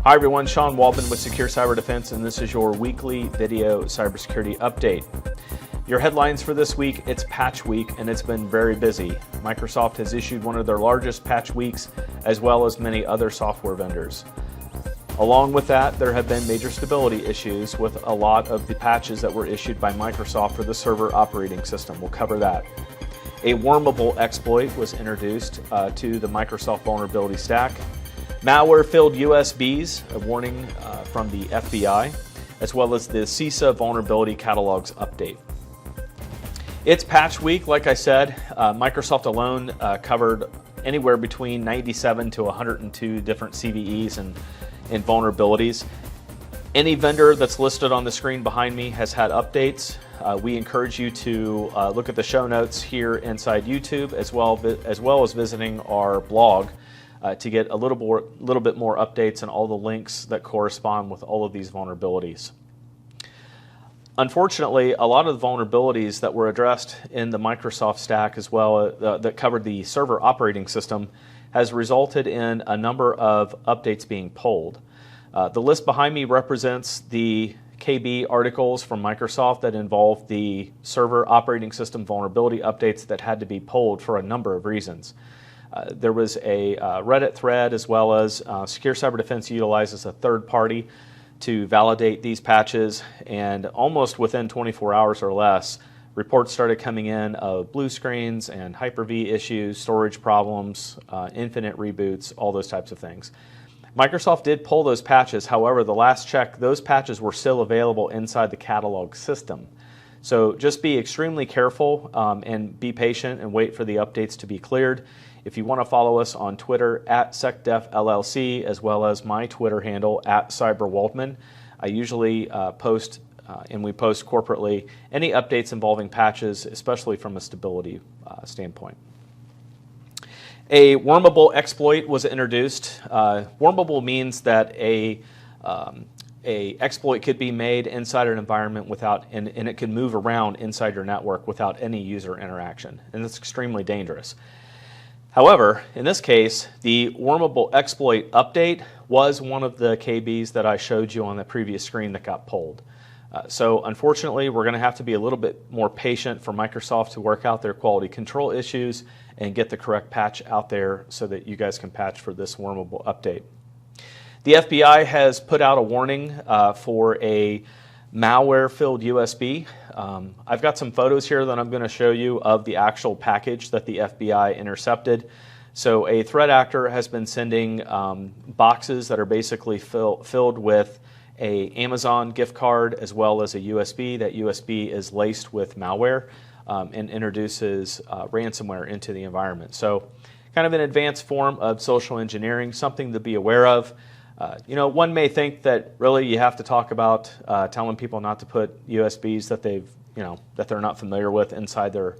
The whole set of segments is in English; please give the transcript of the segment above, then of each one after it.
Hi everyone, Sean Waldman with Secure Cyber Defense, and this is your weekly video cybersecurity update. Your headlines for this week: it's patch week and it's been very busy. Microsoft has issued one of their largest patch weeks, as well as many other software vendors. Along with that, there have been major stability issues with a lot of the patches that were issued by Microsoft for the server operating system. We'll cover that. A Wormable exploit was introduced to the Microsoft vulnerability stack. Malware Filled USBs, a warning from the FBI, as well as the CSA Vulnerability Catalog's update. It's patch week, like I said. Microsoft alone covered anywhere between 97 to 102 different CVEs and vulnerabilities. Any vendor that's listed on the screen behind me has had updates. We encourage you to look at the show notes here inside YouTube, as well as visiting our blog to get a little bit more updates and all the links that correspond with all of these vulnerabilities. Unfortunately, a lot of the vulnerabilities that were addressed in the Microsoft stack, as well that covered the server operating system, has resulted in a number of updates being pulled. The list behind me represents the KB articles from Microsoft that involve the server operating system vulnerability updates that had to be pulled for a number of reasons. There was a Reddit thread, as well as Secure Cyber Defense utilizes a third party to validate these patches, and almost within 24 hours or less, reports started coming in of blue screens and Hyper-V issues, storage problems, infinite reboots, all those types of things. Microsoft did pull those patches. However, the last check, those patches were still available inside the catalog system. So just be extremely careful and be patient and wait for the updates to be cleared. If you want to follow us on Twitter @SecDefLLC, as well as my Twitter handle @CyberWaldman, I usually post and we post corporately any updates involving patches, especially from a stability standpoint. A Wormable exploit was introduced. Wormable means that a exploit could be made inside an environment without, and it can move around inside your network without any user interaction, and it's extremely dangerous. However, in this case, the Wormable exploit update was one of the KBs that I showed you on the previous screen that got pulled. So unfortunately, we're going to have to be a little bit more patient for Microsoft to work out their quality control issues and get the correct patch out there so that you guys can patch for this Wormable update. The FBI has put out a warning for a Malware Filled USB. I've got some photos here that I'm going to show you of the actual package that the FBI intercepted. So a threat actor has been sending boxes that are basically filled with a Amazon gift card as well as a USB. That USB is laced with malware and introduces ransomware into the environment. So kind of an advanced form of social engineering, something to be aware of. One may think that really you have to talk about telling people not to put USBs that they're not familiar with inside their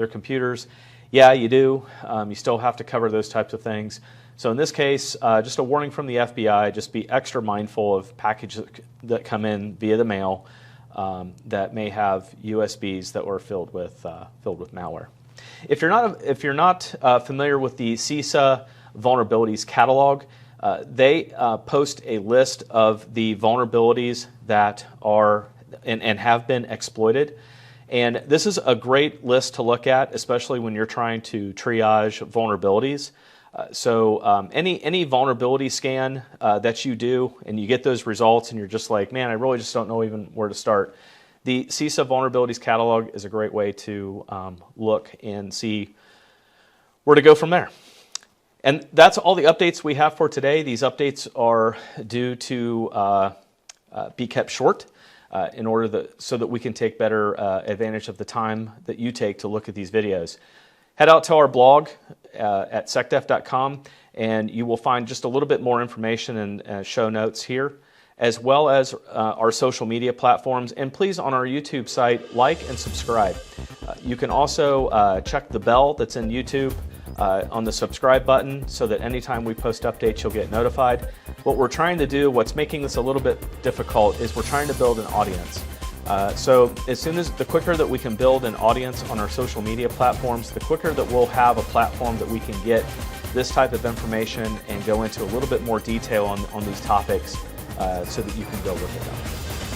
computers. Yeah, you do. You still have to cover those types of things. So in this case, just a warning from the FBI, just be extra mindful of packages that come in via the mail that may have USBs that were filled with malware. If you're not familiar with the CSA Vulnerabilities Catalog, they post a list of the vulnerabilities that are and have been exploited. And this is a great list to look at, especially when you're trying to triage vulnerabilities. So any vulnerability scan that you do and you get those results and you're just like, man, I really just don't know even where to start. The CSA Vulnerabilities Catalog is a great way to look and see where to go from there. And that's all the updates we have for today. These updates are due to be kept short in order so that we can take better advantage of the time that you take to look at these videos. Head out to our blog at secdef.com and you will find just a little bit more information and show notes here, as well as our social media platforms. And please, on our YouTube site, like and subscribe. You can also check the bell that's in YouTube on the subscribe button so that anytime we post updates, you'll get notified. What we're trying to do, what's making this a little bit difficult, is we're trying to build an audience. So the quicker that we can build an audience on our social media platforms, the quicker that we'll have a platform that we can get this type of information and go into a little bit more detail on these topics so that you can go look at them.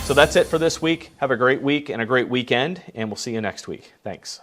So that's it for this week. Have a great week and a great weekend, and we'll see you next week. Thanks.